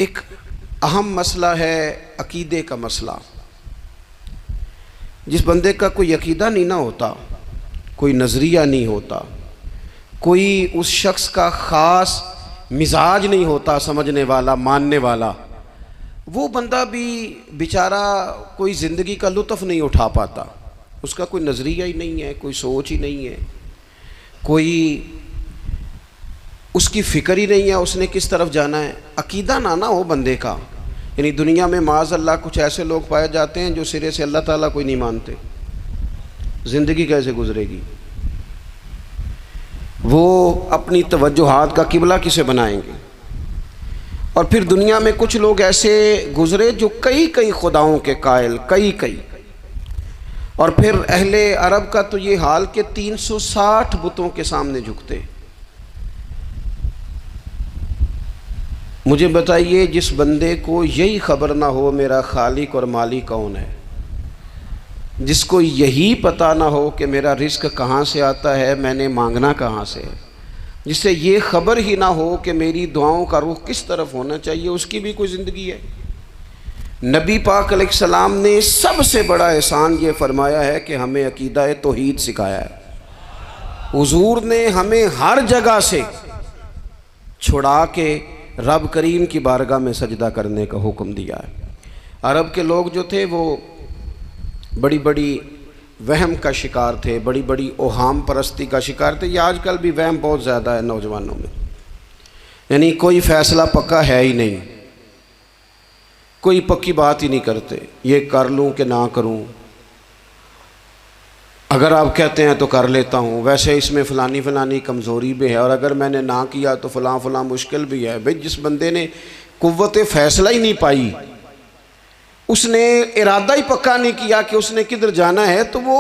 ایک اہم مسئلہ ہے عقیدے کا مسئلہ۔ جس بندے کا کوئی عقیدہ نہیں نہ ہوتا، کوئی نظریہ نہیں ہوتا، کوئی اس شخص کا خاص مزاج نہیں ہوتا سمجھنے والا، ماننے والا، وہ بندہ بھی بیچارہ کوئی زندگی کا لطف نہیں اٹھا پاتا۔ اس کا کوئی نظریہ ہی نہیں ہے، کوئی سوچ ہی نہیں ہے، کوئی اس کی فکر ہی نہیں ہے اس نے کس طرف جانا ہے۔ عقیدہ نہ ہو بندے کا، یعنی دنیا میں معاذ اللہ کچھ ایسے لوگ پائے جاتے ہیں جو سرے سے اللہ تعالیٰ کوئی نہیں مانتے، زندگی کیسے گزرے گی؟ وہ اپنی توجہات کا قبلہ کسے بنائیں گے؟ اور پھر دنیا میں کچھ لوگ ایسے گزرے جو کئی خداؤں کے قائل، کئی اور پھر اہل عرب کا تو یہ حال کہ 360 بتوں کے سامنے جھکتے۔ مجھے بتائیے، جس بندے کو یہی خبر نہ ہو میرا خالق اور مالک کون ہے، جس کو یہی پتہ نہ ہو کہ میرا رزق کہاں سے آتا ہے، میں نے مانگنا کہاں سے ہے، جس سے یہ خبر ہی نہ ہو کہ میری دعاؤں کا رخ کس طرف ہونا چاہیے، اس کی بھی کوئی زندگی ہے؟ نبی پاک علیہ السلام نے سب سے بڑا احسان یہ فرمایا ہے کہ ہمیں عقیدہ توحید سکھایا ہے۔ حضور نے ہمیں ہر جگہ سے چھڑا کے رب کریم کی بارگاہ میں سجدہ کرنے کا حکم دیا ہے۔ عرب کے لوگ جو تھے وہ بڑی وہم کا شکار تھے، بڑی اوہام پرستی کا شکار تھے۔ یہ آج کل بھی وہم بہت زیادہ ہے نوجوانوں میں، یعنی کوئی فیصلہ پکا ہے ہی نہیں، کوئی پکی بات ہی نہیں کرتے، یہ کر لوں کہ نہ کروں، اگر آپ کہتے ہیں تو کر لیتا ہوں، ویسے اس میں فلانی کمزوری بھی ہے، اور اگر میں نے نہ کیا تو فلاں مشکل بھی ہے۔ بھئی جس بندے نے قوت فیصلہ ہی نہیں پائی، اس نے ارادہ ہی پکا نہیں کیا کہ اس نے کدھر جانا ہے، تو وہ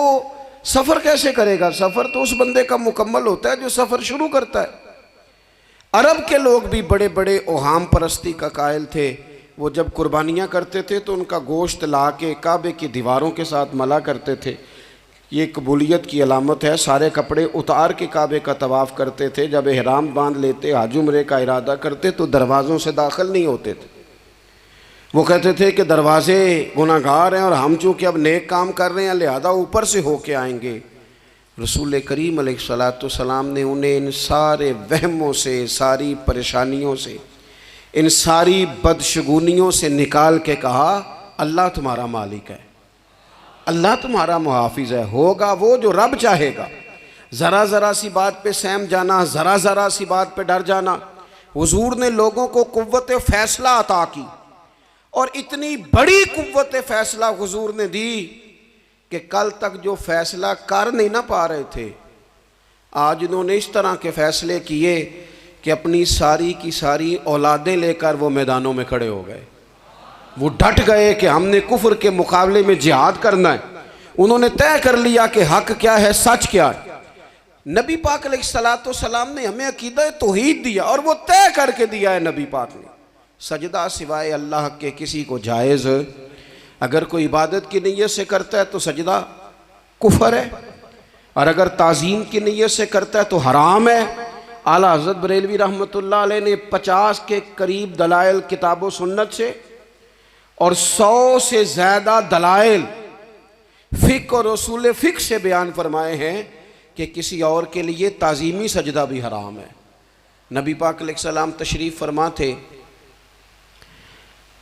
سفر کیسے کرے گا؟ سفر تو اس بندے کا مکمل ہوتا ہے جو سفر شروع کرتا ہے۔ عرب کے لوگ بھی بڑے اوہام پرستی کا قائل تھے۔ وہ جب قربانیاں کرتے تھے تو ان کا گوشت لا کے کعبے کی دیواروں کے ساتھ ملا کرتے تھے، یہ قبولیت کی علامت ہے۔ سارے کپڑے اتار کے کعبے کا طواف کرتے تھے، جب احرام باندھ لیتے، حج عمرے کا ارادہ کرتے تو دروازوں سے داخل نہیں ہوتے تھے۔ وہ کہتے تھے کہ دروازے گناہگار ہیں اور ہم چونکہ اب نیک کام کر رہے ہیں لہذا اوپر سے ہو کے آئیں گے۔ رسول کریم علیہ السلام نے انہیں ان سارے وہموں سے، ساری پریشانیوں سے، ان ساری بدشگونیوں سے نکال کے کہا، اللہ تمہارا مالک ہے، اللہ تمہارا محافظ ہے، ہوگا وہ جو رب چاہے گا۔ ذرا سی بات پہ سہم جانا، ذرا سی بات پہ ڈر جانا۔ حضور نے لوگوں کو قوت فیصلہ عطا کی، اور اتنی بڑی قوت فیصلہ حضور نے دی کہ کل تک جو فیصلہ کر نہیں نہ پا رہے تھے، آج انہوں نے اس طرح کے فیصلے کیے کہ اپنی ساری کی ساری اولادیں لے کر وہ میدانوں میں کھڑے ہو گئے۔ وہ ڈٹ گئے کہ ہم نے کفر کے مقابلے میں جہاد کرنا ہے۔ انہوں نے طے کر لیا کہ حق کیا ہے، سچ کیا ہے۔ نبی پاک علیہ السلام نے ہمیں عقیدہ توحید دیا، اور وہ طے کر کے دیا ہے نبی پاک نے، سجدہ سوائے اللہ کے کسی کو جائز، اگر کوئی عبادت کی نیت سے کرتا ہے تو سجدہ کفر ہے، اور اگر تعظیم کی نیت سے کرتا ہے تو حرام ہے۔ اعلیٰ حضرت بریلوی رحمۃ اللہ علیہ نے 50 کے قریب دلائل کتاب و سنت سے اور 100 سے زیادہ دلائل فقہ اور اصول فقہ سے بیان فرمائے ہیں کہ کسی اور کے لیے تعظیمی سجدہ بھی حرام ہے۔ نبی پاک علیہ السلام تشریف فرما تھے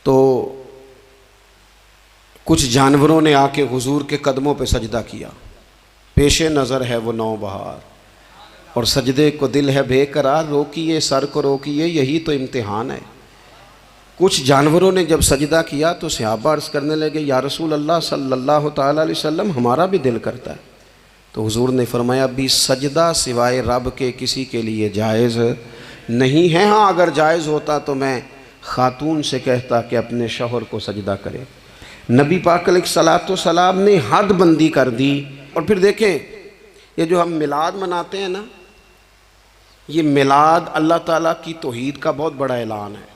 تو کچھ جانوروں نے آ کے حضور کے قدموں پہ سجدہ کیا، پیش نظر ہے وہ نوبہار، اور سجدے کو دل ہے بے قرار، روکیے سر کو روکیے، یہی تو امتحان ہے۔ کچھ جانوروں نے جب سجدہ کیا تو صحابہ عرض کرنے لگے، یا رسول اللہ صلی اللہ تعالیٰ علیہ وسلم ہمارا بھی دل کرتا ہے۔ تو حضور نے فرمایا، بھی سجدہ سوائے رب کے کسی کے لیے جائز نہیں ہے، ہاں اگر جائز ہوتا تو میں خاتون سے کہتا کہ اپنے شوہر کو سجدہ کرے۔ نبی پاک علیہ السلام نے حد بندی کر دی۔ اور پھر دیکھیں، یہ جو ہم میلاد مناتے ہیں نا، یہ میلاد اللہ تعالیٰ کی توحید کا بہت بڑا اعلان ہے۔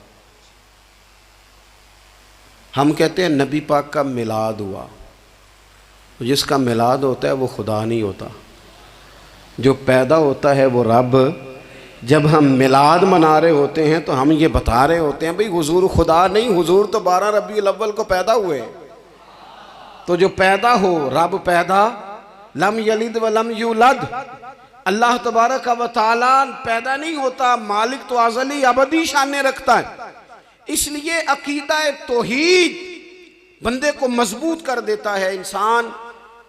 ہم کہتے ہیں نبی پاک کا میلاد ہوا، جس کا میلاد ہوتا ہے وہ خدا نہیں ہوتا، جو پیدا ہوتا ہے وہ رب جب ہم میلاد منا رہے ہوتے ہیں تو ہم یہ بتا رہے ہوتے ہیں بھئی حضور خدا نہیں، حضور تو 12 ربیع الاول کو پیدا ہوئے۔ تو جو پیدا ہو، رب پیدا، لم یلد ولم یولد، اللہ تبارک و تعالیٰ پیدا نہیں ہوتا، مالک تو ازلی ابدی شانیں رکھتا ہے۔ اس لیے عقیدہ توحید بندے کو مضبوط کر دیتا ہے۔ انسان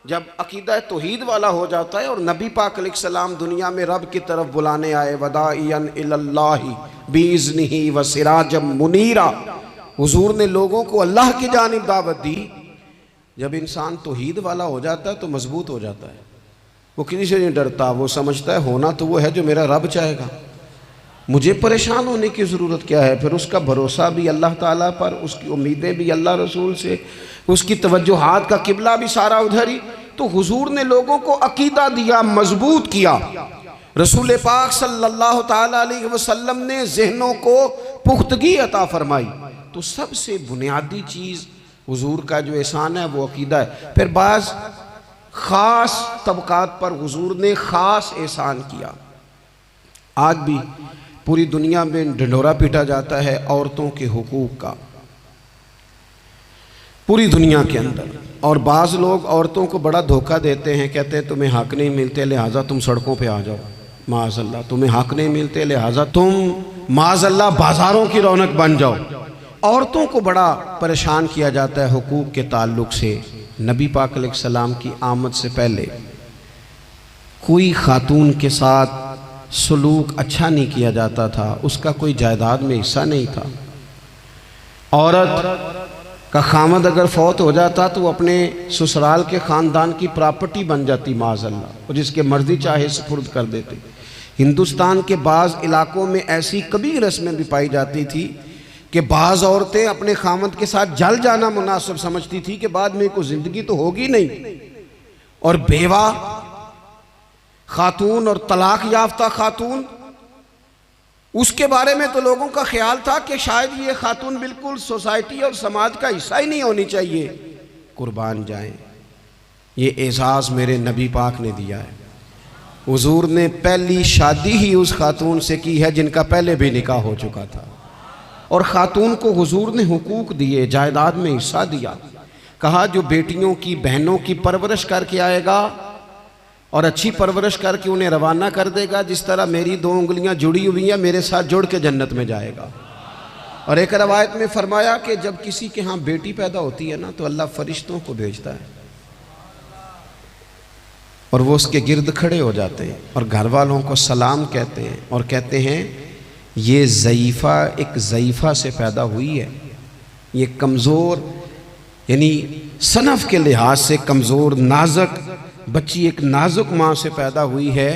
جب عقیدہ توحید والا ہو جاتا ہے، اور نبی پاک علیہ السلام دنیا میں رب کی طرف بلانے آئے، وداعیا الی اللہ باذنہ وسراجا منیرا، حضور نے لوگوں کو اللہ کی جانب دعوت دی۔ جب انسان توحید والا ہو جاتا ہے تو مضبوط ہو جاتا ہے، وہ کسی سے نہیں ڈرتا، وہ سمجھتا ہے ہونا تو وہ ہے جو میرا رب چاہے گا، مجھے پریشان ہونے کی ضرورت کیا ہے۔ پھر اس کا بھروسہ بھی اللہ تعالیٰ پر، اس کی امیدیں بھی اللہ رسول سے، اس کی توجہات کا قبلہ بھی سارا ادھر ہی۔ تو حضور نے لوگوں کو عقیدہ دیا، مضبوط کیا۔ رسول پاک صلی اللہ تعالیٰ علیہ وسلم نے ذہنوں کو پختگی عطا فرمائی۔ تو سب سے بنیادی چیز حضور کا جو احسان ہے وہ عقیدہ ہے۔ پھر بعض خاص طبقات پر حضور نے خاص احسان کیا۔ آج بھی پوری دنیا میں ڈنڈورا پیٹا جاتا ہے عورتوں کے حقوق کا، پوری دنیا کے اندر، اور بعض لوگ عورتوں کو بڑا دھوکہ دیتے ہیں، کہتے ہیں تمہیں حق نہیں ملتے لہٰذا تم سڑکوں پہ آ جاؤ، معاذ اللہ، تمہیں حق نہیں ملتے لہٰذا تم معاذ اللہ بازاروں کی رونق بن جاؤ۔ عورتوں کو بڑا پریشان کیا جاتا ہے حقوق کے تعلق سے۔ نبی پاک علیہ السلام کی آمد سے پہلے کوئی خاتون کے ساتھ سلوک اچھا نہیں کیا جاتا تھا، اس کا کوئی جائیداد میں حصہ نہیں تھا۔ عورت کا خامد اگر فوت ہو جاتا تو وہ اپنے سسرال کے خاندان کی پراپرٹی بن جاتی معاذ اللہ، اور جس کے مرضی چاہے سپرد کر دیتے۔ ہندوستان کے بعض علاقوں میں ایسی کبھی رسمیں بھی پائی جاتی تھی کہ بعض عورتیں اپنے خامد کے ساتھ جل جانا مناسب سمجھتی تھی کہ بعد میں کوئی زندگی تو ہوگی نہیں، اور بیوہ خاتون اور طلاق یافتہ خاتون، اس کے بارے میں تو لوگوں کا خیال تھا کہ شاید یہ خاتون بالکل سوسائٹی اور سماج کا حصہ ہی نہیں ہونی چاہیے۔ قربان جائیں، یہ اعزاز میرے نبی پاک نے دیا ہے۔ حضور نے پہلی شادی ہی اس خاتون سے کی ہے جن کا پہلے بھی نکاح ہو چکا تھا، اور خاتون کو حضور نے حقوق دیے، جائیداد میں حصہ دیا۔ کہا جو بیٹیوں کی بہنوں کی پرورش کر کے آئے گا اور اچھی پرورش کر کے انہیں روانہ کر دے گا، جس طرح میری 2 انگلیاں جڑی ہوئی ہیں میرے ساتھ جڑ کے جنت میں جائے گا۔ اور ایک روایت میں فرمایا کہ جب کسی کے ہاں بیٹی پیدا ہوتی ہے نا تو اللہ فرشتوں کو بھیجتا ہے، اور وہ اس کے گرد کھڑے ہو جاتے ہیں اور گھر والوں کو سلام کہتے ہیں، اور کہتے ہیں یہ ضعیفہ ایک ضعیفہ سے پیدا ہوئی ہے، یہ کمزور یعنی صنف کے لحاظ سے کمزور نازک بچی ایک نازک ماں سے پیدا ہوئی ہے۔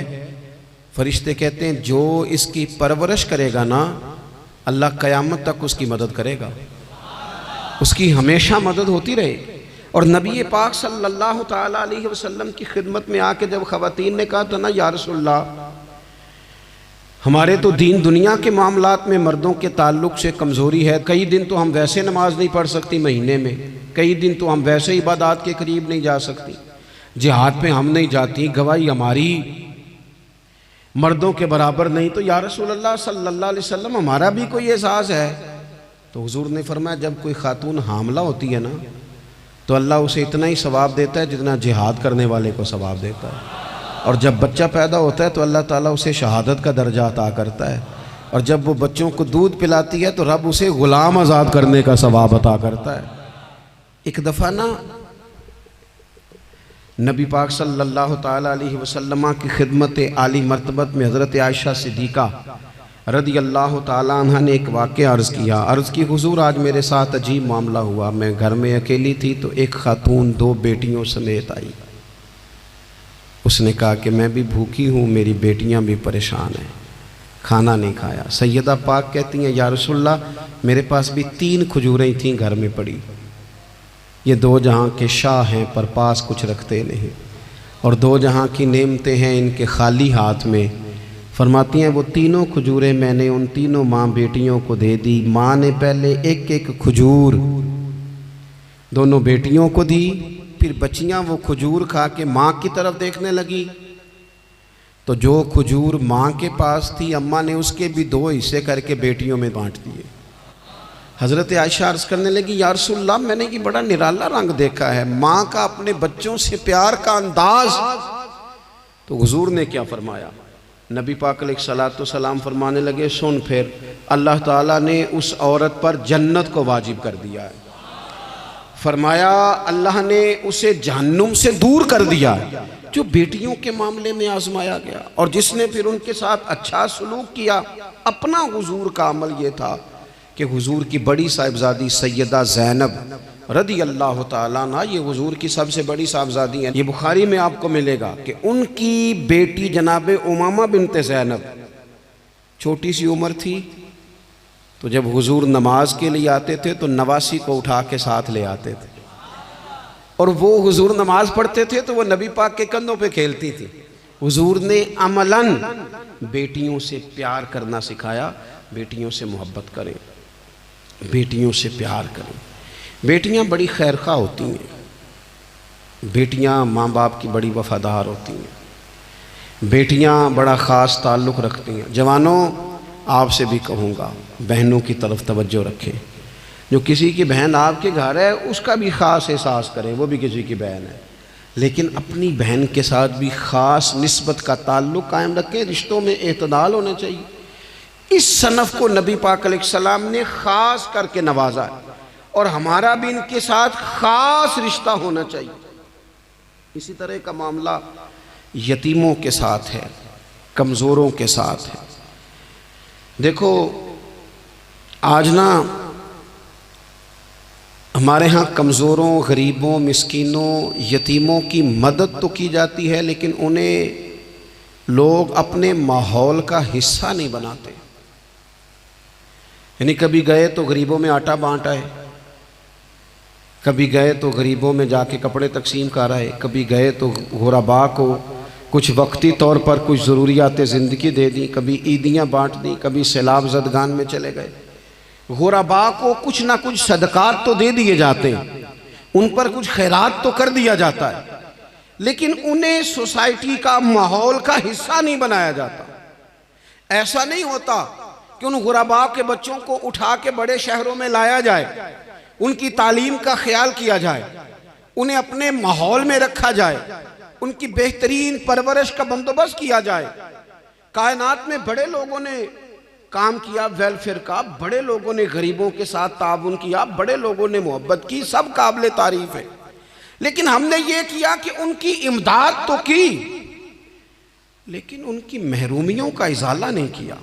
فرشتے کہتے ہیں جو اس کی پرورش کرے گا نا اللہ قیامت تک اس کی مدد کرے گا، اس کی ہمیشہ مدد ہوتی رہے۔ اور نبی پاک صلی اللہ تعالیٰ علیہ وسلم کی خدمت میں آ کے جب خواتین نے کہا تو نا یا رسول اللہ، ہمارے تو دین دنیا کے معاملات میں مردوں کے تعلق سے کمزوری ہے، کئی دن تو ہم ویسے نماز نہیں پڑھ سکتی مہینے میں، کئی دن تو ہم ویسے عبادات کے قریب نہیں جا سکتی، جہاد پہ ہم نہیں جاتی، گواہی ہماری مردوں کے برابر نہیں، تو یا رسول اللہ صلی اللہ علیہ وسلم ہمارا بھی کوئی اعزاز ہے؟ تو حضور نے فرمایا جب کوئی خاتون حاملہ ہوتی ہے نا تو اللہ اسے اتنا ہی ثواب دیتا ہے جتنا جہاد کرنے والے کو ثواب دیتا ہے، اور جب بچہ پیدا ہوتا ہے تو اللہ تعالیٰ اسے شہادت کا درجہ عطا کرتا ہے، اور جب وہ بچوں کو دودھ پلاتی ہے تو رب اسے غلام آزاد کرنے کا ثواب عطا کرتا ہے۔ ایک دفعہ نا نبی پاک صلی اللہ تعالیٰ علیہ وسلم کی خدمت عالی مرتبت میں حضرت عائشہ صدیقہ رضی اللہ تعالیٰ عنہ نے ایک واقعہ عرض کیا۔ عرض کی حضور آج میرے ساتھ عجیب معاملہ ہوا، میں گھر میں اکیلی تھی تو ایک خاتون 2 بیٹیوں سمیت آئی۔ اس نے کہا کہ میں بھی بھوکی ہوں، میری بیٹیاں بھی پریشان ہیں، کھانا نہیں کھایا۔ سیدہ پاک کہتی ہیں یا رسول اللہ میرے پاس بھی 3 کھجوریں تھیں گھر میں پڑی، یہ 2 جہاں کے شاہ ہیں پر پاس کچھ رکھتے نہیں، اور 2 جہاں کی نعمتیں ہیں ان کے خالی ہاتھ میں۔ فرماتی ہیں وہ 3 کھجوریں میں نے ان 3 ماں بیٹیوں کو دے دی، ماں نے پہلے ایک کھجور دونوں بیٹیوں کو دی، پھر بچیاں وہ کھجور کھا کے ماں کی طرف دیکھنے لگی تو جو کھجور ماں کے پاس تھی اماں نے اس کے بھی 2 حصے کر کے بیٹیوں میں بانٹ دیے۔ حضرت عائشہ عرض کرنے لگی یا رسول اللہ میں نے یہ بڑا نرالا رنگ دیکھا ہے، ماں کا اپنے بچوں سے پیار کا انداز۔ تو حضور نے کیا فرمایا؟ نبی پاک علیہ الصلوۃ والسلام فرمانے لگے سن پھر اللہ تعالیٰ نے اس عورت پر جنت کو واجب کر دیا ہے، فرمایا اللہ نے اسے جہنم سے دور کر دیا جو بیٹیوں کے معاملے میں آزمایا گیا، اور جس نے پھر ان کے ساتھ اچھا سلوک کیا۔ اپنا حضور کا عمل یہ تھا کہ حضور کی بڑی صاحبزادی سیدہ زینب رضی اللہ تعالیٰ عنہ، یہ حضور کی سب سے بڑی صاحبزادی ہیں، یہ بخاری میں آپ کو ملے گا کہ ان کی بیٹی جناب امامہ بنت زینب چھوٹی سی عمر تھی، تو جب حضور نماز کے لیے آتے تھے تو نواسی کو اٹھا کے ساتھ لے آتے تھے، اور وہ حضور نماز پڑھتے تھے تو وہ نبی پاک کے کندھوں پہ کھیلتی تھی۔ حضور نے عملاً بیٹیوں سے پیار کرنا سکھایا، بیٹیوں سے محبت کریں، بیٹیوں سے پیار کریں۔ بیٹیاں بڑی خیرخواہ ہوتی ہیں، بیٹیاں ماں باپ کی بڑی وفادار ہوتی ہیں، بیٹیاں بڑا خاص تعلق رکھتی ہیں۔ جوانوں آپ سے بھی کہوں گا بہنوں کی طرف توجہ رکھیں، جو کسی کی بہن آپ کے گھر ہے اس کا بھی خاص احساس کریں، وہ بھی کسی کی بہن ہے، لیکن اپنی بہن کے ساتھ بھی خاص نسبت کا تعلق قائم رکھیں۔ رشتوں میں اعتدال ہونا چاہیے۔ اس صنف کو نبی پاک علیہ السلام نے خاص کر کے نوازا ہے، اور ہمارا بھی ان کے ساتھ خاص رشتہ ہونا چاہیے۔ اسی طرح کا معاملہ یتیموں کے ساتھ ہے، کمزوروں کے ساتھ ہے۔ دیکھو آج نا ہمارے ہاں کمزوروں، غریبوں، مسکینوں، یتیموں کی مدد تو کی جاتی ہے، لیکن انہیں لوگ اپنے ماحول کا حصہ نہیں بناتے۔ یعنی کبھی گئے تو غریبوں میں آٹا بانٹ آئے، کبھی گئے تو غریبوں میں جا کے کپڑے تقسیم کر آئے، کبھی گئے تو غرباء کو کچھ وقتی طور پر کچھ ضروریات زندگی دے دیں، کبھی عیدیاں بانٹ دیں، کبھی سیلاب زدگان میں چلے گئے۔ غرباء کو کچھ نہ کچھ صدقات تو دے دیے جاتے ہیں، ان پر کچھ خیرات تو کر دیا جاتا ہے، لیکن انہیں سوسائٹی کا ماحول کا حصہ نہیں بنایا جاتا۔ ایسا نہیں ہوتا کہ ان غرباء کے بچوں کو اٹھا کے بڑے شہروں میں لایا جائے، ان کی تعلیم کا خیال کیا جائے، انہیں اپنے ماحول میں رکھا جائے، ان کی بہترین پرورش کا بندوبست کیا جائے۔ کائنات میں بڑے لوگوں نے کام کیا ویلفیئر کا، بڑے لوگوں نے غریبوں کے ساتھ تعاون کیا، بڑے لوگوں نے محبت کی، سب قابل تعریف ہے، لیکن ہم نے یہ کیا کہ ان کی امداد تو کی، لیکن ان کی محرومیوں کا ازالہ نہیں کیا۔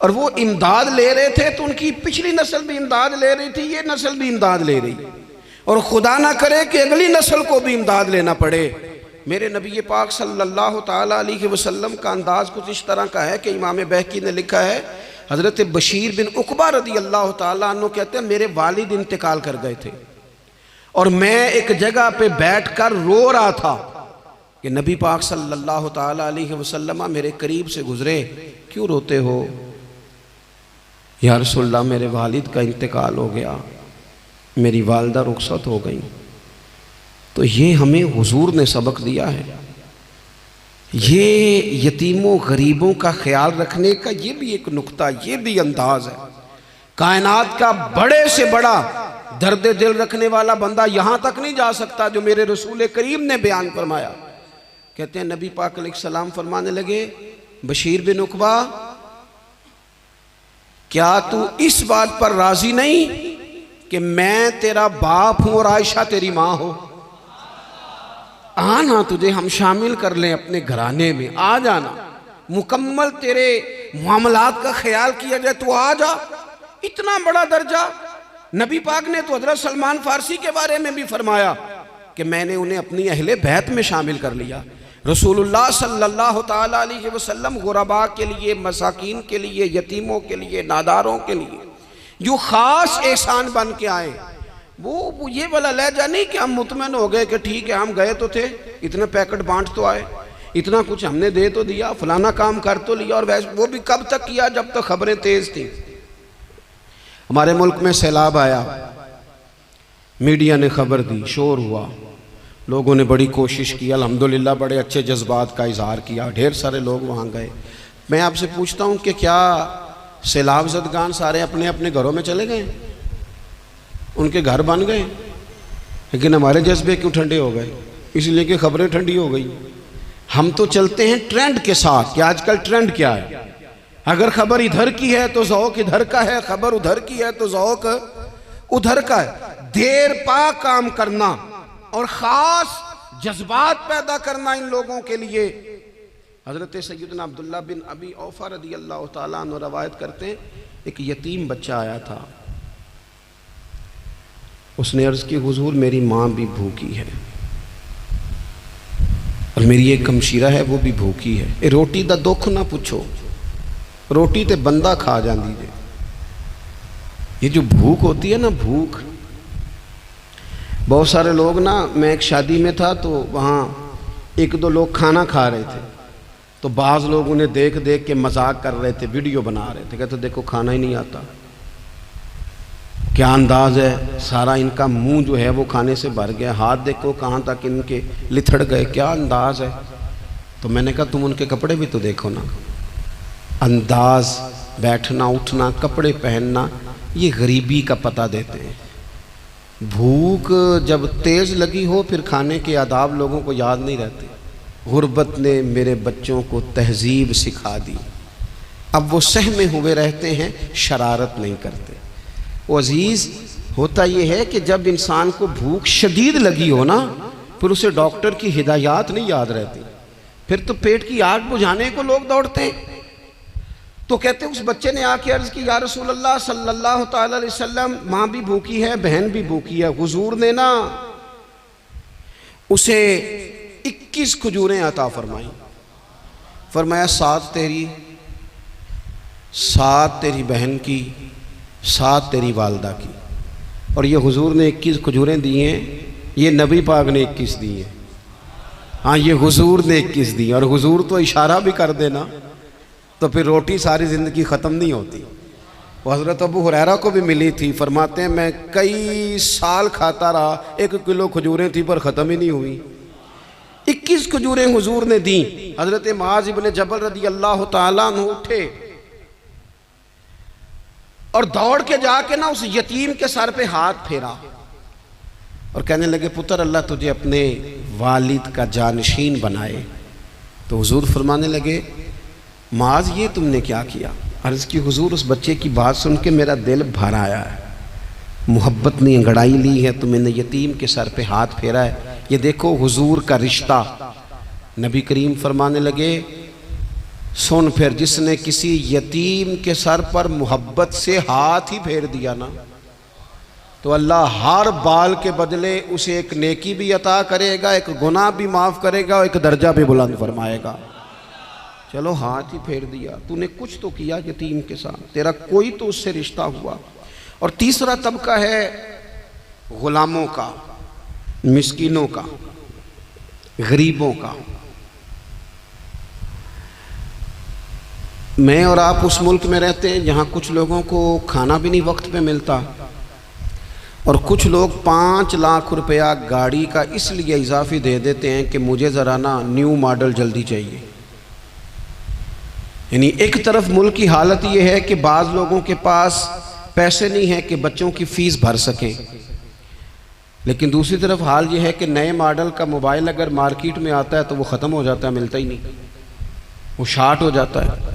اور وہ امداد لے رہے تھے تو ان کی پچھلی نسل بھی امداد لے رہی تھی، یہ نسل بھی امداد لے رہی، اور خدا نہ کرے کہ اگلی نسل کو بھی امداد لینا پڑے۔ میرے نبی پاک صلی اللہ تعالیٰ علیہ وسلم کا انداز کچھ اس طرح کا ہے کہ امام بہقی نے لکھا ہے، حضرت بشیر بن عقبہ رضی اللہ تعالیٰ عنہ کہتے ہیں میرے والد انتقال کر گئے تھے، اور میں ایک جگہ پہ بیٹھ کر رو رہا تھا کہ نبی پاک صلی اللہ تعالیٰ علیہ وسلم میرے قریب سے گزرے، کیوں روتے ہو؟ یا رسول اللہ میرے والد کا انتقال ہو گیا، میری والدہ رخصت ہو گئی۔ تو یہ ہمیں حضور نے سبق دیا ہے، یہ یتیموں غریبوں کا خیال رکھنے کا یہ بھی ایک نقطہ، یہ بھی انداز ہے۔ کائنات کا بڑے سے بڑا درد دل رکھنے والا بندہ یہاں تک نہیں جا سکتا جو میرے رسول کریم نے بیان فرمایا۔ کہتے ہیں نبی پاک علیہ السلام فرمانے لگے بشیر بن عقبہ کیا تو اس بات پر راضی نہیں کہ میں تیرا باپ ہوں اور عائشہ تیری ماں ہو؟ آنا تجھے ہم شامل کر لیں اپنے گھرانے میں، آ جانا، مکمل تیرے معاملات کا خیال کیا جائے، تو آ جا۔ اتنا بڑا درجہ نبی پاک نے تو حضرت سلمان فارسی کے بارے میں بھی فرمایا کہ میں نے انہیں اپنی اہل بیت میں شامل کر لیا۔ رسول اللہ صلی اللہ تعالیٰ علیہ وسلم غرباء کے لیے، مساکین کے لیے، یتیموں کے لیے، ناداروں کے لیے جو خاص احسان بن کے آئے، وہ یہ والا لہجہ نہیں کہ ہم مطمئن ہو گئے کہ ٹھیک ہے ہم گئے تو تھے، اتنے پیکٹ بانٹ تو آئے، اتنا کچھ ہم نے دے تو دیا، فلانا کام کر تو لیا، اور وہ بھی کب تک کیا جب تک خبریں تیز تھیں۔ ہمارے ملک میں سیلاب آیا، میڈیا نے خبر دی، شور ہوا، لوگوں نے بڑی کوشش کی، الحمدللہ بڑے اچھے جذبات کا اظہار کیا، ڈھیر سارے لوگ وہاں گئے۔ میں آپ سے پوچھتا ہوں کہ کیا سیلاب زدگان سارے اپنے اپنے گھروں میں چلے گئے؟ ان کے گھر بن گئے، لیکن ہمارے جذبے کیوں ٹھنڈے ہو گئے؟ اس لیے کہ خبریں ٹھنڈی ہو گئی۔ ہم تو چلتے ہیں ٹرینڈ کے ساتھ کہ آج کل ٹرینڈ کیا ہے، اگر خبر ادھر کی ہے تو ذوق ادھر کا ہے، خبر ادھر کی ہے تو ذوق ادھر کا ہے۔ دیر پا کام کرنا اور خاص جذبات پیدا کرنا ان لوگوں کے لیے۔ حضرت سیدنا عبداللہ بن ابی اوفا رضی اللہ تعالیٰ عنہ روایت کرتے ہیں، ایک یتیم بچہ آیا تھا، اس نے عرض کی حضور میری ماں بھی بھوکی ہے اور میری ایک ہمشیرہ ہے وہ بھی بھوکی ہے، اے روٹی دا دکھ نہ پوچھو، روٹی تے بندہ کھا جاندی دے۔ یہ جو بھوک ہوتی ہے نا، بھوک، بہت سارے لوگ نا، میں ایک شادی میں تھا تو وہاں ایک دو لوگ کھانا کھا رہے تھے، تو بعض لوگ انہیں دیکھ دیکھ کے مذاق کر رہے تھے، ویڈیو بنا رہے تھے، کہتے دیکھو کھانا ہی نہیں آتا، کیا انداز ہے، سارا ان کا منہ جو ہے وہ کھانے سے بھر گیا، ہاتھ دیکھو کہاں تک ان کے لتھڑ گئے، کیا انداز ہے۔ تو میں نے کہا تم ان کے کپڑے بھی تو دیکھو نا، انداز، بیٹھنا اٹھنا، کپڑے پہننا، یہ غریبی کا پتہ دیتے ہیں۔ بھوک جب تیز لگی ہو پھر کھانے کے آداب لوگوں کو یاد نہیں رہتے۔ غربت نے میرے بچوں کو تہذیب سکھا دی، اب وہ سہمے ہوئے رہتے ہیں، شرارت نہیں کرتے۔ وہ عزیز، ہوتا یہ ہے کہ جب انسان کو بھوک شدید لگی ہو نا، پھر اسے ڈاکٹر کی ہدایات نہیں یاد رہتی، پھر تو پیٹ کی آگ بجھانے کو لوگ دوڑتے ہیں۔ تو کہتے ہیں اس بچے نے آ کے عرض کی، یا رسول اللہ صلی اللہ تعالی علیہ وسلم، ماں بھی بھوکی ہے، بہن بھی بھوکی ہے۔ حضور نے نا اسے 21 کھجوریں عطا فرمائیں، فرمایا 7 تیری، 7 تیری بہن کی، 7 تیری والدہ کی، اور یہ حضور نے 21 کھجوریں دی ہیں، یہ نبی پاک نے 21 دی ہیں۔ ہاں یہ حضور نے 21 دی، اور حضور تو اشارہ بھی کر دینا تو پھر روٹی ساری زندگی ختم نہیں ہوتی۔ وہ حضرت ابو ہریرہ کو بھی ملی تھی، فرماتے ہیں میں کئی سال کھاتا رہا، 1 کلو کھجوریں تھی پر ختم ہی نہیں ہوئی۔ 21 کھجوریں حضور نے دیں۔ حضرت معاذ ابن جبل رضی اللہ تعالیٰ عنہ اٹھے اور دوڑ کے جا کے نا اس یتیم کے سر پہ ہاتھ پھیرا اور کہنے لگے، پتر اللہ تجھے اپنے والد کا جانشین بنائے۔ تو حضور فرمانے لگے، معاذ یہ تم نے کیا کیا؟ عرض کی حضور اس بچے کی بات سن کے میرا دل بھر آیا ہے، محبت نے انگڑائی لی ہے تو میں نے یتیم کے سر پہ ہاتھ پھیرا ہے۔ یہ دیکھو حضور کا رشتہ۔ نبی کریم فرمانے لگے، سن پھر، جس نے کسی یتیم کے سر پر محبت سے ہاتھ ہی پھیر دیا نا، تو اللہ ہر بال کے بدلے اسے ایک نیکی بھی عطا کرے گا، ایک گناہ بھی معاف کرے گا، اور ایک درجہ بھی بلند فرمائے گا۔ چلو ہاتھ ہی پھیر دیا، تو نے کچھ تو کیا یتیم کے ساتھ، تیرا کوئی تو اس سے رشتہ ہوا۔ اور تیسرا طبقہ ہے غلاموں کا، مسکینوں کا، غریبوں کا۔ میں اور آپ اس ملک میں رہتے ہیں جہاں کچھ لوگوں کو کھانا بھی نہیں وقت پہ ملتا، اور کچھ لوگ 5 لاکھ روپیہ گاڑی کا اس لیے اضافی دے دیتے ہیں کہ مجھے ذرا نا نیو ماڈل جلدی چاہیے۔ یعنی ایک طرف ملک کی حالت یہ ہے کہ بعض لوگوں کے پاس پیسے نہیں ہیں کہ بچوں کی فیس بھر سکیں، لیکن دوسری طرف حال یہ ہے کہ نئے ماڈل کا موبائل اگر مارکیٹ میں آتا ہے تو وہ ختم ہو جاتا ہے، ملتا ہی نہیں، وہ شارٹ ہو جاتا ہے۔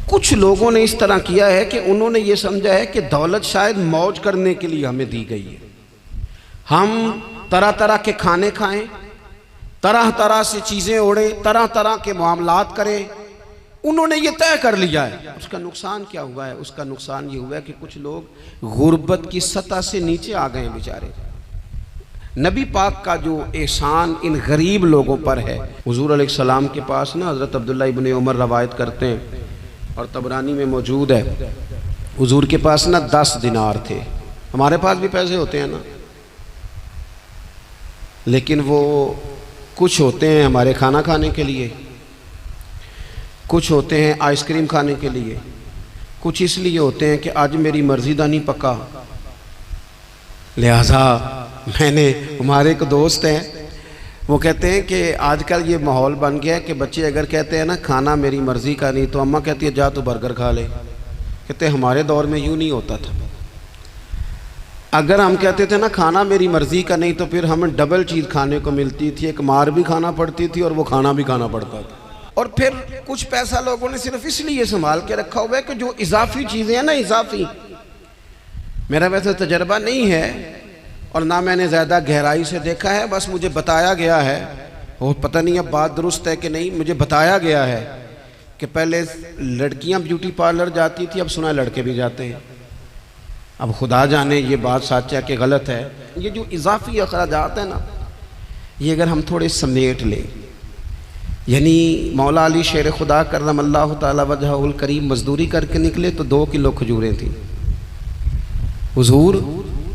کچھ لوگوں نے اس طرح کیا ہے کہ انہوں نے یہ سمجھا ہے کہ دولت شاید موج کرنے کے لیے ہمیں دی گئی ہے، ہم طرح طرح کے کھانے کھائیں، طرح طرح سے چیزیں اوڑیں، طرح طرح کے معاملات کریں۔ انہوں نے یہ طے کر لیا ہے۔ اس کا نقصان کیا ہوا ہے؟ اس کا نقصان یہ ہوا ہے کہ کچھ لوگ غربت کی سطح سے نیچے آ گئے ہیں بیچارے۔ نبی پاک کا جو احسان ان غریب لوگوں پر ہے، حضور علیہ السلام کے پاس نا حضرت عبداللہ ابن عمر روایت کرتے ہیں اور طبرانی میں موجود ہے، حضور کے پاس نا 10 دینار تھے۔ ہمارے پاس بھی پیسے ہوتے ہیں نا، لیکن وہ کچھ ہوتے ہیں ہمارے کھانا کھانے کے لیے، کچھ ہوتے ہیں آئس کریم کھانے کے لیے، کچھ اس لیے ہوتے ہیں کہ آج میری مرضی دا نہیں پکا، لہٰذا میں نے، ہمارے ایک دوست ہیں وہ کہتے ہیں کہ آج کل یہ ماحول بن گیا ہے کہ بچے اگر کہتے ہیں نا کھانا میری مرضی کا نہیں، تو اماں کہتی ہے جا تو برگر کھا لے. کہتے ہیں ہمارے دور میں یوں نہیں ہوتا تھا. اگر ہم کہتے تھے نا کھانا میری مرضی کا نہیں، تو پھر ہمیں ڈبل چیز کھانے کو ملتی تھی، ایک مار بھی کھانا پڑتی تھی اور وہ کھانا بھی کھانا پڑتا تھا. اور پھر کچھ پیسہ لوگوں نے صرف اس لیے سنبھال کے رکھا ہوا ہے کہ جو اضافی چیزیں ہیں نا، اضافی، میرا ویسے تجربہ نہیں ہے اور نہ میں نے زیادہ گہرائی سے دیکھا ہے، بس مجھے بتایا گیا ہے، اور پتہ نہیں اب بات درست ہے کہ نہیں، مجھے بتایا گیا ہے کہ پہلے لڑکیاں بیوٹی پارلر جاتی تھی، اب سنا ہے لڑکے بھی جاتے ہیں. اب خدا جانے یہ بات سچ ہے کہ غلط ہے. یہ جو اضافی اخراجات ہیں نا، یہ اگر ہم تھوڑے سمیٹ لیں، یعنی مولا علی شیر خدا کرم اللہ تعالی وجہہ الکریم مزدوری کر کے نکلے تو 2 کلو کھجوریں تھیں. حضور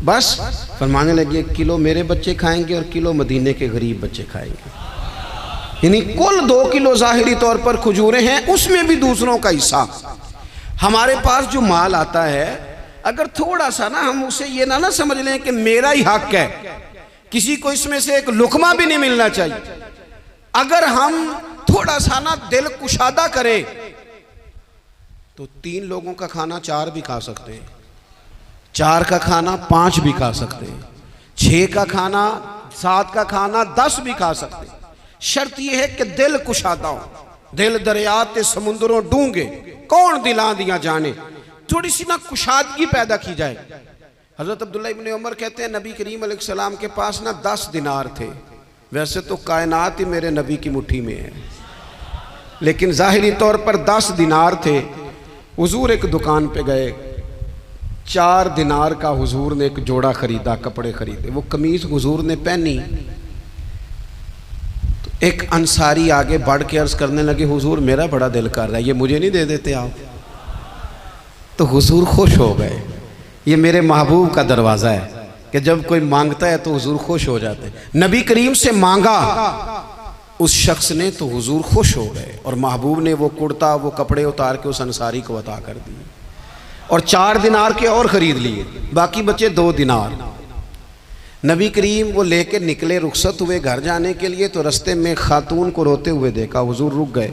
بس فرمانے لگے 1 کلو میرے بچے کھائیں گے اور کلو مدینے کے غریب بچے کھائیں گے. یعنی کل 2 کلو ظاہری طور پر کھجوریں ہیں، اس میں بھی دوسروں کا حصہ. ہمارے پاس جو مال آتا ہے، اگر تھوڑا سا نا ہم اسے یہ نہ سمجھ لیں کہ میرا ہی حق ہے، کسی کو اس میں سے ایک لقمہ بھی نہیں ملنا چاہیے. اگر ہم تھوڑا سا نا دل کشادہ کریں تو 3 لوگوں کا کھانا 4 بھی کھا سکتے ہیں، 4 کا کھانا 5 بھی کھا سکتے ہیں، 6 کا کھانا 7 کا کھانا 10 بھی کھا سکتے ہیں. شرط یہ ہے کہ دل کشادہ ہو. دل دریات سمندروں ڈونگے کون دلاں دیا جانے، تھوڑی سی نا کشادگی پیدا کی جائے. حضرت عبداللہ ابن عمر کہتے ہیں نبی کریم علیہ السلام کے پاس نا 10 دینار تھے. ویسے تو کائنات ہی میرے نبی کی مٹھی میں ہے، لیکن ظاہری طور پر 10 دینار تھے. حضور ایک دکان پہ گئے، 4 دینار کا حضور نے ایک جوڑا خریدا، کپڑے خریدے. وہ قمیض حضور نے پہنی تو ایک انصاری آگے بڑھ کے عرض کرنے لگے حضور میرا بڑا دل کر رہا ہے، یہ مجھے نہیں دے دیتے آپ؟ تو حضور خوش ہو گئے. یہ میرے محبوب کا دروازہ ہے کہ جب کوئی مانگتا ہے تو حضور خوش ہو جاتے ہیں. نبی کریم سے مانگا اس شخص نے تو حضور خوش ہو گئے، اور محبوب نے وہ کرتا وہ کپڑے اتار کے اس انصاری کو عطا کر دیے، اور 4 دینار کے اور خرید لیے، باقی بچے 2 دینار. نبی کریم وہ لے کے نکلے، رخصت ہوئے گھر جانے کے لیے، تو رستے میں خاتون کو روتے ہوئے دیکھا. حضور رک گئے،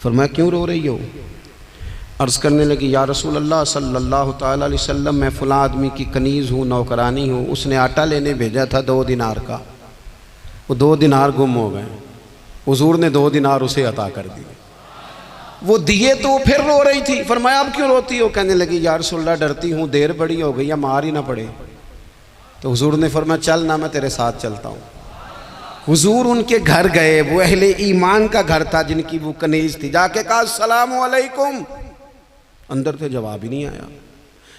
فرمایا کیوں رو رہی ہو؟ عرض کرنے لگی یا رسول اللہ صلی اللہ تعالی علیہ وسلم میں فلاں آدمی کی کنیز ہوں، نوکرانی ہوں، اس نے آٹا لینے بھیجا تھا 2 دینار کا، وہ 2 دینار گم ہو گئے. حضور نے 2 دینار اسے عطا کر دیے. وہ دیے تو وہ پھر رو رہی تھی. فرمایا اب کیوں روتی ہو؟ کہنے لگی یا رسول اللہ ڈرتی ہوں دیر بڑی ہو گئی یا مار ہی نہ پڑے. تو حضور نے فرمایا چل نہ میں تیرے ساتھ چلتا ہوں. حضور ان کے گھر گئے، وہ اہل ایمان کا گھر تھا جن کی وہ کنیز تھی. جا کے کہا السلام علیکم، اندر سے جواب ہی نہیں آیا.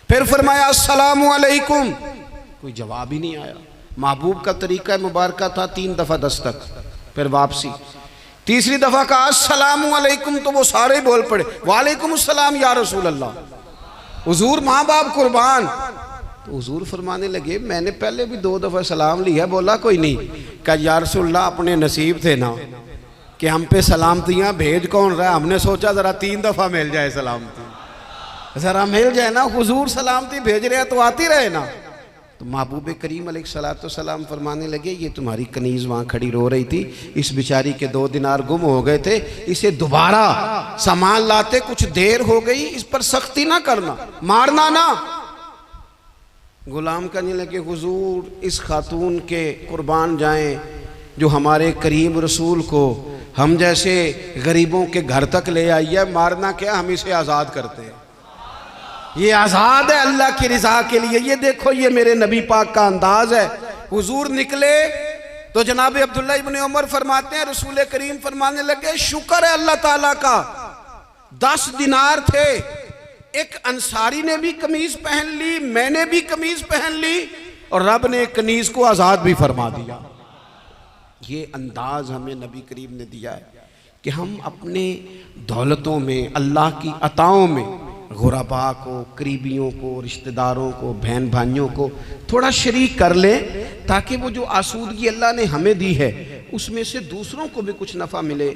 پھر فرمایا السلام علیکم، کوئی جواب ہی نہیں آیا. محبوب کا طریقہ مبارکہ تھا 3 دفعہ دستک، پھر واپسی. تیسری دفعہ کہا السلام علیکم تو وہ سارے بول پڑے وعلیکم السلام یا رسول اللہ. حضور ماں باپ قربان. تو حضور فرمانے لگے میں نے پہلے بھی 2 دفعہ سلام لیا. بولا کوئی نہیں. کہا یا رسول اللہ اپنے نصیب تھے نا کہ ہم پہ سلامتیاں بھیج کون رہا ہے، ہم نے سوچا ذرا 3 دفعہ مل جائے سلامتی، ذرا مل جائے نا. حضور سلامتی بھیج رہے ہیں تو آتی رہے نا. تو محبوب کریم علیہ السلام فرمانے لگے یہ تمہاری کنیز وہاں کھڑی رو رہی تھی، اس بیچاری کے 2 دینار گم ہو گئے تھے، اسے دوبارہ سامان لاتے کچھ دیر ہو گئی، اس پر سختی نہ کرنا، مارنا نہ. غلام کہنے لگے حضور اس خاتون کے قربان جائیں جو ہمارے کریم رسول کو ہم جیسے غریبوں کے گھر تک لے آئی ہے، مارنا کیا، ہم اسے آزاد کرتے ہیں. یہ آزاد ہے اللہ کی رضا کے لیے. یہ دیکھو یہ میرے نبی پاک کا انداز ہے. حضور نکلے تو جناب عبداللہ ابن عمر فرماتے ہیں رسول کریم فرمانے لگے شکر ہے اللہ تعالیٰ کا 10 دینار تھے، ایک انصاری نے بھی قمیض پہن لی، میں نے بھی قمیض پہن لی، اور رب نے ایک کنیز کو آزاد بھی فرما دیا. یہ انداز ہمیں نبی کریم نے دیا ہے کہ ہم اپنے دولتوں میں اللہ کی عطاؤں میں غرباء کو، قریبیوں کو، رشتہ داروں کو، بہن بھائیوں کو تھوڑا شریک کر لیں تاکہ وہ جو آسودگی اللہ نے ہمیں دی ہے اس میں سے دوسروں کو بھی کچھ نفع ملے.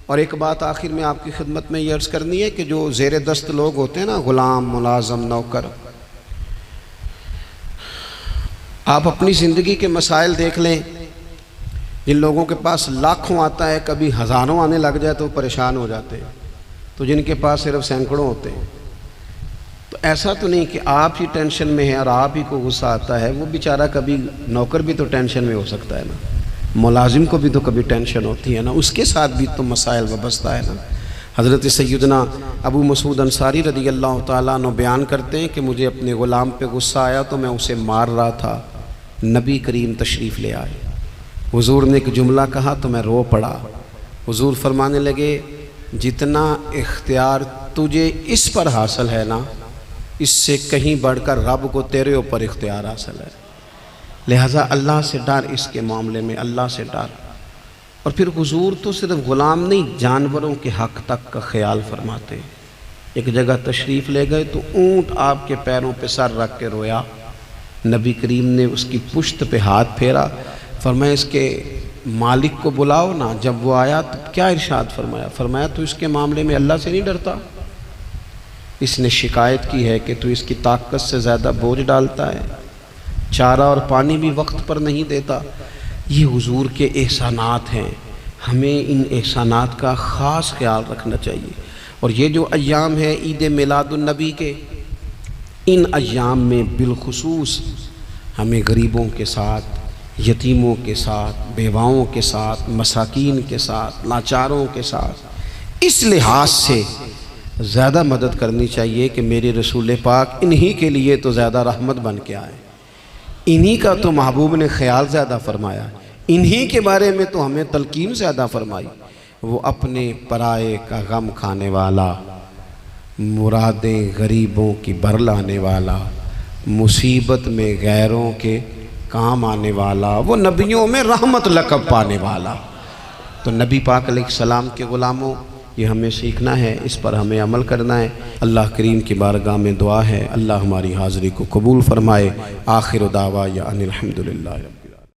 اور ایک بات آخر میں آپ کی خدمت میں یہ عرض کرنی ہے کہ جو زیر دست لوگ ہوتے ہیں نا، غلام، ملازم، نوکر، آپ اپنی زندگی کے مسائل دیکھ لیں. جن لوگوں کے پاس لاکھوں آتا ہے کبھی ہزاروں آنے لگ جائے تو پریشان ہو جاتے ہیں، تو جن کے پاس صرف سینکڑوں ہوتے ہیں، تو ایسا تو نہیں کہ آپ ہی ٹینشن میں ہیں اور آپ ہی کو غصہ آتا ہے، وہ بیچارہ کبھی نوکر بھی تو ٹینشن میں ہو سکتا ہے نا، ملازم کو بھی تو کبھی ٹینشن ہوتی ہے نا، اس کے ساتھ بھی تو مسائل وابستہ ہے نا۔ حضرت سیدنا ابو مسعود انصاری رضی اللہ تعالیٰ عنہ بیان کرتے ہیں کہ مجھے اپنے غلام پہ غصہ آیا تو میں اسے مار رہا تھا، نبی کریم تشریف لے آئے، حضور نے ایک جملہ کہا تو میں رو پڑا، حضور فرمانے لگے جتنا اختیار تجھے اس پر حاصل ہے نا، اس سے کہیں بڑھ کر رب کو تیرے اوپر اختیار حاصل ہے، لہٰذا اللہ سے ڈر، اس کے معاملے میں اللہ سے ڈر۔ اور پھر حضور تو صرف غلام نہیں، جانوروں کے حق تک کا خیال فرماتے۔ ایک جگہ تشریف لے گئے تو اونٹ آپ کے پیروں پہ سر رکھ کے رویا، نبی کریم نے اس کی پشت پہ ہاتھ پھیرا، فرمایا اس کے مالک کو بلاؤ نا۔ جب وہ آیا تو کیا ارشاد فرمایا؟ فرمایا تو اس کے معاملے میں اللہ سے نہیں ڈرتا، اس نے شکایت کی ہے کہ تو اس کی طاقت سے زیادہ بوجھ ڈالتا ہے، چارہ اور پانی بھی وقت پر نہیں دیتا۔ یہ حضور کے احسانات ہیں، ہمیں ان احسانات کا خاص خیال رکھنا چاہیے۔ اور یہ جو ایام ہے عید میلاد النبی کے، ان ایام میں بالخصوص ہمیں غریبوں کے ساتھ، یتیموں کے ساتھ، بیواؤں کے ساتھ، مساکین کے ساتھ، لاچاروں کے ساتھ اس لحاظ سے زیادہ مدد کرنی چاہیے کہ میرے رسول پاک انہی کے لیے تو زیادہ رحمت بن کے آئے، انہی کا تو محبوب نے خیال زیادہ فرمایا، انہی کے بارے میں تو ہمیں تلقین زیادہ فرمائی۔ وہ اپنے پرائے کا غم کھانے والا، مرادیں غریبوں کی بر لانے والا، مصیبت میں غیروں کے کام آنے والا، وہ نبیوں میں رحمت لقب پانے والا۔ تو نبی پاک علیہ السلام کے غلاموں، یہ ہمیں سیکھنا ہے، اس پر ہمیں عمل کرنا ہے۔ اللہ کریم کی بارگاہ میں دعا ہے اللہ ہماری حاضری کو قبول فرمائے۔ آخر دعوانا ان الحمدللہ۔